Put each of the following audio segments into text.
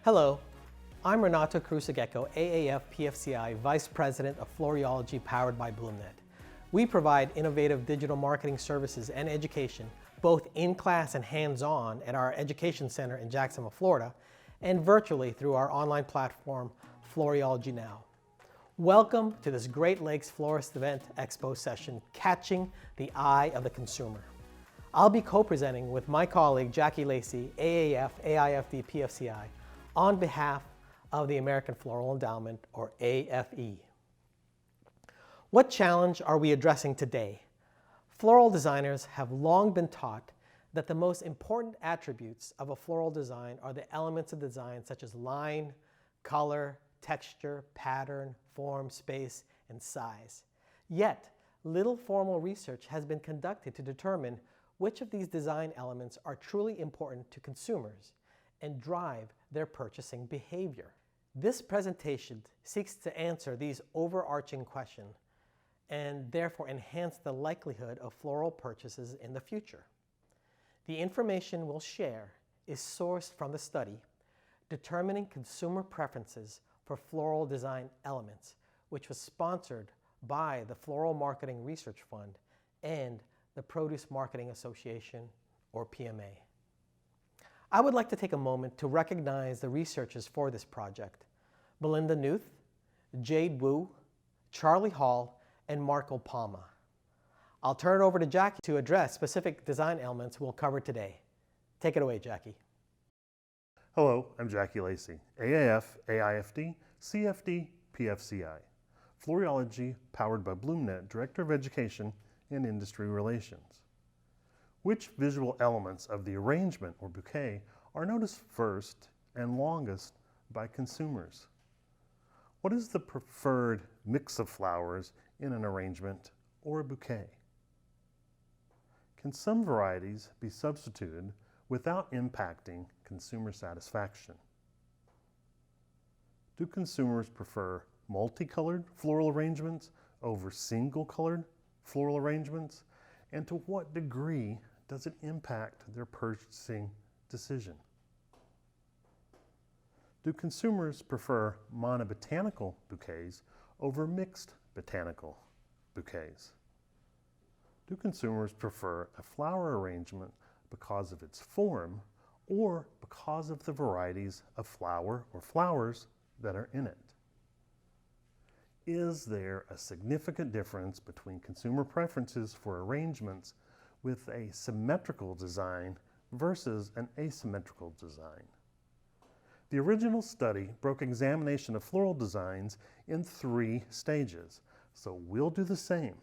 Hello, I'm Renato Cruz, Sogueco, AAF PFCI Vice President of Floriology powered by BloomNet. We provide innovative digital marketing services and education, both in class and hands-on at our education center in Jacksonville, Florida, and virtually through our online platform, Floriology Now. Welcome to this Great Lakes Florist Event Expo session, Catching the Eye of the Consumer. I'll be co-presenting with my colleague, Jackie Lacey, AAF, AIFD, PFCI, on behalf of the American Floral Endowment, or AFE. What challenge are we addressing today? Floral designers have long been taught that the most important attributes of a floral design are the elements of design such as line, color, texture, pattern, form, space, and size. Yet, little formal research has been conducted to determine which of these design elements are truly important to consumers and drive their purchasing behavior. This presentation seeks to answer these overarching questions and therefore enhance the likelihood of floral purchases in the future. The information we'll share is sourced from the study Determining Consumer Preferences for Floral Design Elements, which was sponsored by the Floral Marketing Research Fund and the Produce Marketing Association, or P.M.A. I would like to take a moment to recognize the researchers for this project: Belinda Newth, Jade Wu, Charlie Hall, and Marco Palma. I'll turn it over to Jackie to address specific design elements we'll cover today. Take it away, Jackie. Hello, I'm Jackie Lacey, AAF, AIFD, CFD, PFCI, Floriology powered by BloomNet, Director of Education and Industry Relations. Which visual elements of the arrangement or bouquet are noticed first and longest by consumers? What is the preferred mix of flowers in an arrangement or a bouquet? Can some varieties be substituted without impacting consumer satisfaction? Do consumers prefer multicolored floral arrangements over single-colored floral arrangements? And to what degree does it impact their purchasing decision? Do consumers prefer monobotanical bouquets over mixed botanical bouquets? Do consumers prefer a flower arrangement because of its form or because of the varieties of flower or flowers that are in it? Is there a significant difference between consumer preferences for arrangements with a symmetrical design versus an asymmetrical design? The original study broke examination of floral designs in 3 stages, so we'll do the same.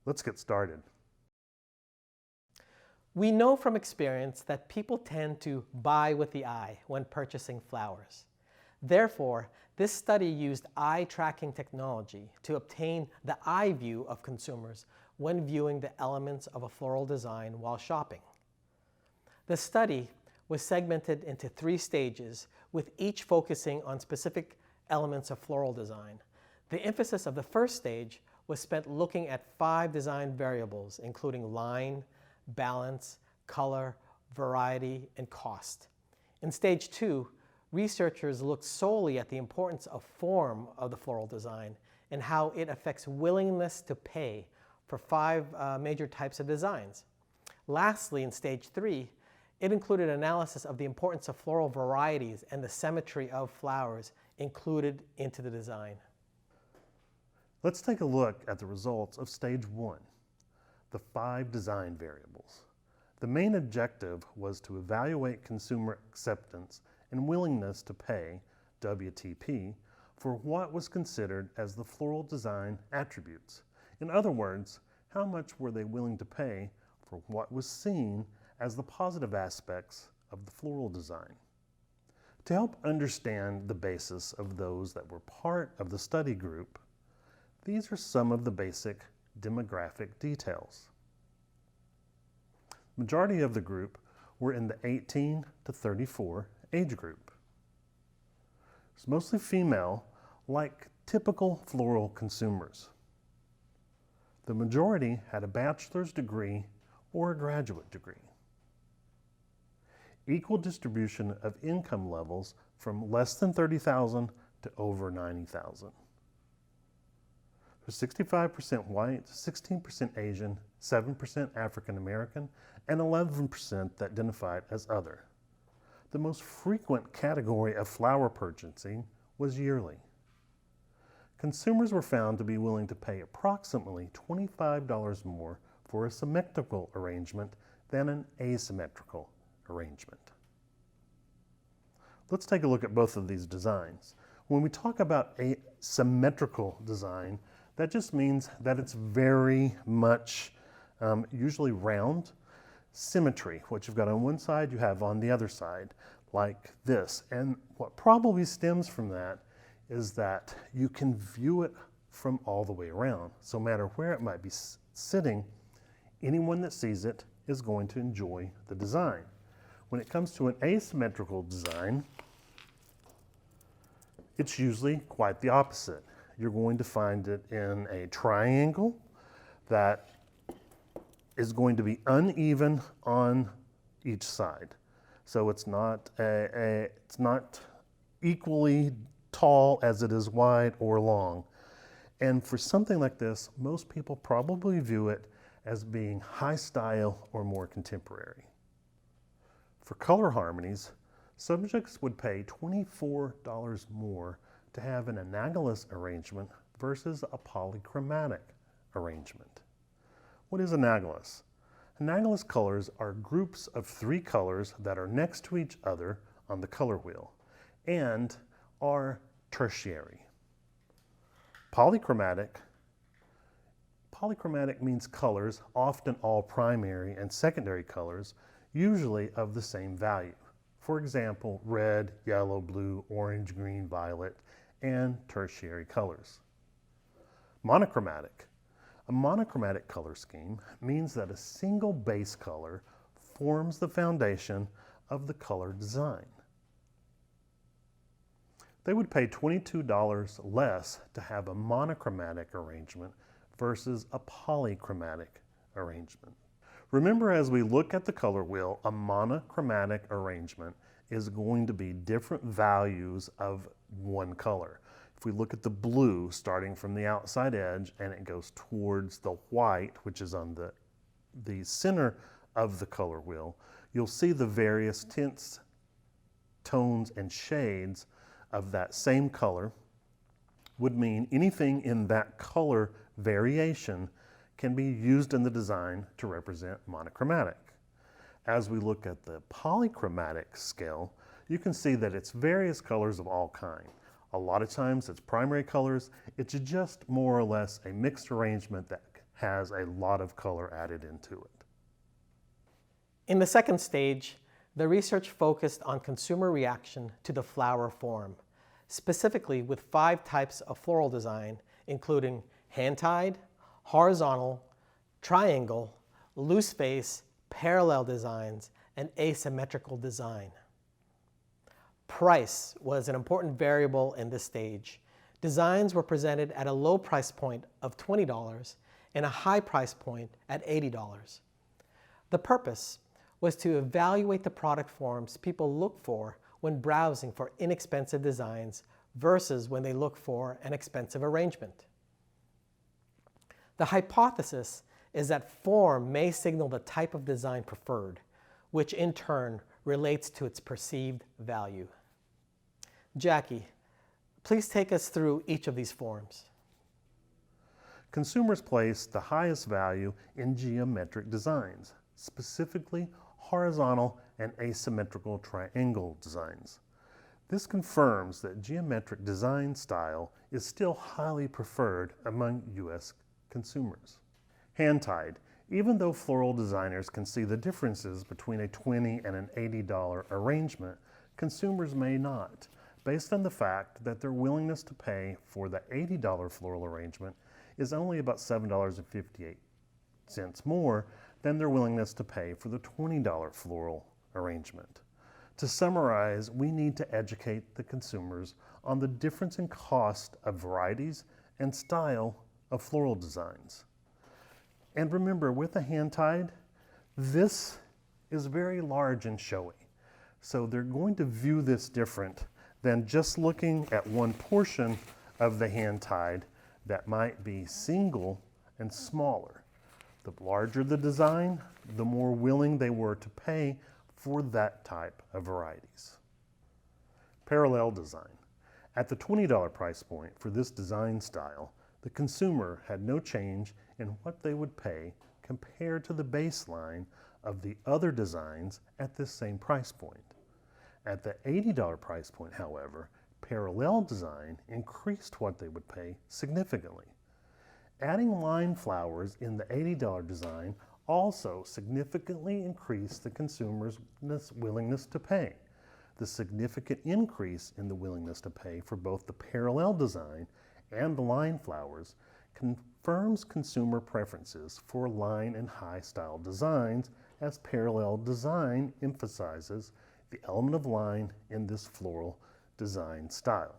Let's get started. We know from experience that people tend to buy with the eye when purchasing flowers. Therefore, this study used eye tracking technology to obtain the eye view of consumers when viewing the elements of a floral design while shopping. The study was segmented into 3 stages, with each focusing on specific elements of floral design. The emphasis of the first stage was spent looking at 5 design variables, including line, balance, color, variety, and cost. In stage 2, researchers looked solely at the importance of form of the floral design and how it affects willingness to pay for 5 major types of designs. Lastly, in stage 3, it included analysis of the importance of floral varieties and the symmetry of flowers included into the design. Let's take a look at the results of stage 1, the 5 design variables. The main objective was to evaluate consumer acceptance and willingness to pay, WTP, for what was considered as the floral design attributes. In other words, how much were they willing to pay for what was seen as the positive aspects of the floral design? To help understand the basis of those that were part of the study group, these are some of the basic demographic details. Majority of the group were in the 18 to 34 age group. It's mostly female, like typical floral consumers. The majority had a bachelor's degree or a graduate degree. Equal distribution of income levels from less than 30,000 to over 90,000. There's 65% white, 16% Asian, 7% African American, and 11% that identified as other. The most frequent category of flower purchasing was yearly. Consumers were found to be willing to pay approximately $25 more for a symmetrical arrangement than an asymmetrical arrangement. Let's take a look at both of these designs. When we talk about a symmetrical design, that just means that it's very much usually round. Symmetry, what you've got on one side, you have on the other side, like this. And what probably stems from that is that you can view it from all the way around. So no matter where it might be sitting, anyone that sees it is going to enjoy the design. When it comes to an asymmetrical design, it's usually quite the opposite. You're going to find it in a triangle that is going to be uneven on each side. So it's not equally tall as it is wide or long. And for something like this, most people probably view it as being high style or more contemporary. For color harmonies, subjects would pay $24 more to have an analogous arrangement versus a polychromatic arrangement. What is analogous? Analogous colors are groups of 3 colors that are next to each other on the color wheel and are tertiary. Polychromatic means colors, often all primary and secondary colors, usually of the same value. For example, red, yellow, blue, orange, green, violet, and tertiary colors. Monochromatic. A monochromatic color scheme means that a single base color forms the foundation of the color design. They would pay $22 less to have a monochromatic arrangement versus a polychromatic arrangement. Remember, as we look at the color wheel, a monochromatic arrangement is going to be different values of one color. If we look at the blue starting from the outside edge and it goes towards the white, which is on the center of the color wheel, you'll see the various tints, tones, and shades of that same color would mean anything in that color variation can be used in the design to represent monochromatic. As we look at the polychromatic scale, you can see that it's various colors of all kinds. A lot of times it's primary colors. It's just more or less a mixed arrangement that has a lot of color added into it. In the second stage, the research focused on consumer reaction to the flower form, specifically with 5 types of floral design, including hand-tied, horizontal, triangle, loose face, parallel designs, and asymmetrical design. Price was an important variable in this stage. Designs were presented at a low price point of $20 and a high price point at $80. The purpose was to evaluate the product forms people look for when browsing for inexpensive designs versus when they look for an expensive arrangement. The hypothesis is that form may signal the type of design preferred, which in turn relates to its perceived value. Jackie, please take us through each of these forms. Consumers place the highest value in geometric designs, specifically horizontal and asymmetrical triangle designs. This confirms that geometric design style is still highly preferred among U.S. consumers. Hand-tied. Even though floral designers can see the differences between a $20 and an $80 arrangement, consumers may not, based on the fact that their willingness to pay for the $80 floral arrangement is only about $7.58 more than their willingness to pay for the $20 floral arrangement. To summarize, we need to educate the consumers on the difference in cost of varieties and style of floral designs. And remember, with a hand-tied, this is very large and showy. So they're going to view this different than just looking at one portion of the hand-tied that might be single and smaller. The larger the design, the more willing they were to pay for that type of varieties. Parallel design. At the $20 price point for this design style, the consumer had no change in what they would pay compared to the baseline of the other designs at this same price point. At the $80 price point, however, parallel design increased what they would pay significantly. Adding line flowers in the $80 design also significantly increased the consumer's willingness to pay. The significant increase in the willingness to pay for both the parallel design and the line flowers confirms consumer preferences for line and high style designs, as parallel design emphasizes the element of line in this floral design style.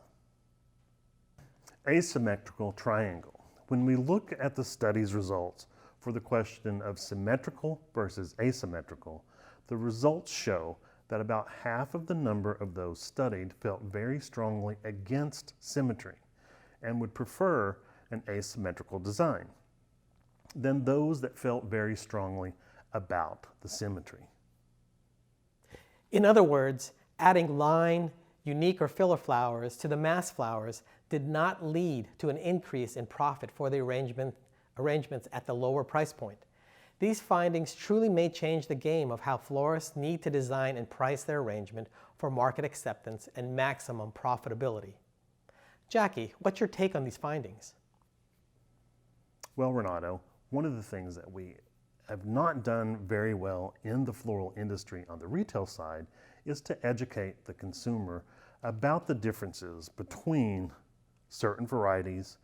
Asymmetrical triangle. When we look at the study's results for the question of symmetrical versus asymmetrical, the results show that about half of the number of those studied felt very strongly against symmetry and would prefer an asymmetrical design than those that felt very strongly about the symmetry. In other words, adding line, unique or filler flowers to the mass flowers did not lead to an increase in profit for the arrangements at the lower price point. These findings truly may change the game of how florists need to design and price their arrangement for market acceptance and maximum profitability. Jackie, what's your take on these findings? Well, Renato, one of the things that we have not done very well in the floral industry on the retail side is to educate the consumer about the differences between certain varieties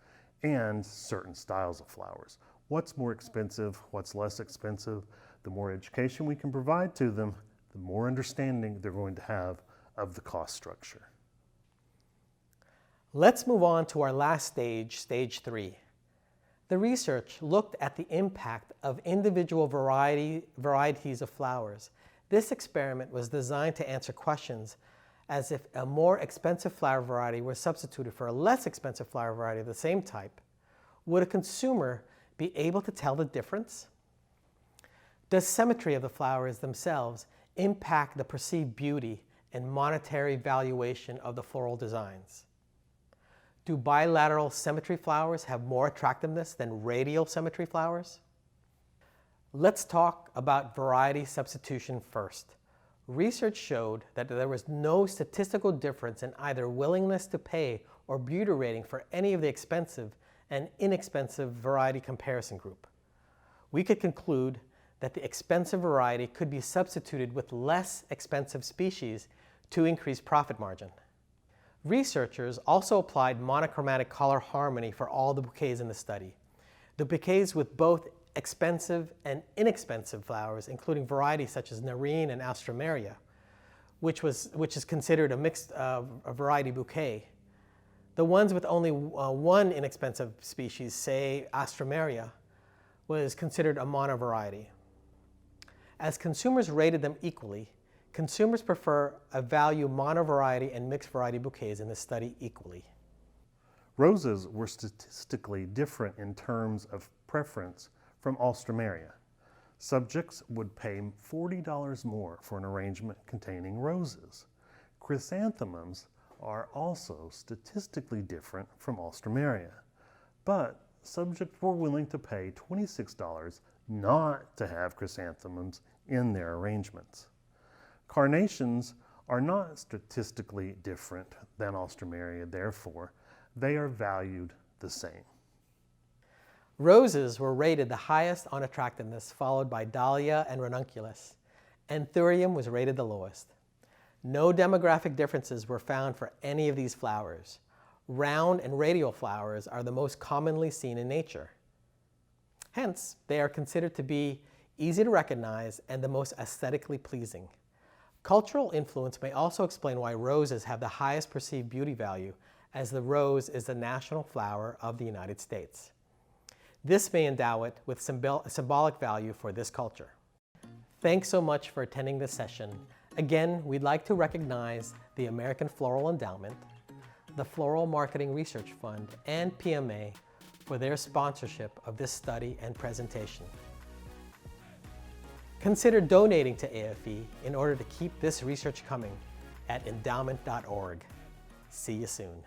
and certain styles of flowers. What's more expensive, what's less expensive. The more education we can provide to them, the more understanding they're going to have of the cost structure. Let's move on to our last stage, stage 3. The research looked at the impact of individual varieties of flowers. This experiment was designed to answer questions as if a more expensive flower variety were substituted for a less expensive flower variety of the same type. Would a consumer be able to tell the difference? Does symmetry of the flowers themselves impact the perceived beauty and monetary valuation of the floral designs? Do bilateral symmetry flowers have more attractiveness than radial symmetry flowers? Let's talk about variety substitution first. Research showed that there was no statistical difference in either willingness to pay or beauty rating for any of the expensive and inexpensive variety comparison group. We could conclude that the expensive variety could be substituted with less expensive species to increase profit margin. Researchers also applied monochromatic color harmony for all the bouquets in the study. The bouquets with both expensive and inexpensive flowers, including varieties such as Nerine and Alstroemeria, which is considered a mixed variety bouquet. The ones with only one inexpensive species, say Alstroemeria, was considered a monovariety. As consumers rated them equally, consumers value monovariety and mixed variety bouquets in the study equally. Roses were statistically different in terms of preference from Alstroemeria. Subjects would pay $40 more for an arrangement containing roses. Chrysanthemums are also statistically different from Alstroemeria, but subjects were willing to pay $26 not to have chrysanthemums in their arrangements. Carnations are not statistically different than Alstroemeria, therefore, they are valued the same. Roses were rated the highest on attractiveness, followed by Dahlia and Ranunculus. Anthurium was rated the lowest. No demographic differences were found for any of these flowers. Round and radial flowers are the most commonly seen in nature. Hence, they are considered to be easy to recognize and the most aesthetically pleasing. Cultural influence may also explain why roses have the highest perceived beauty value, as the rose is the national flower of the United States. This may endow it with symbolic value for this culture. Thanks so much for attending this session. Again, we'd like to recognize the American Floral Endowment, the Floral Marketing Research Fund, and P.M.A. for their sponsorship of this study and presentation. Consider donating to AIFD in order to keep this research coming at endowment.org. See you soon.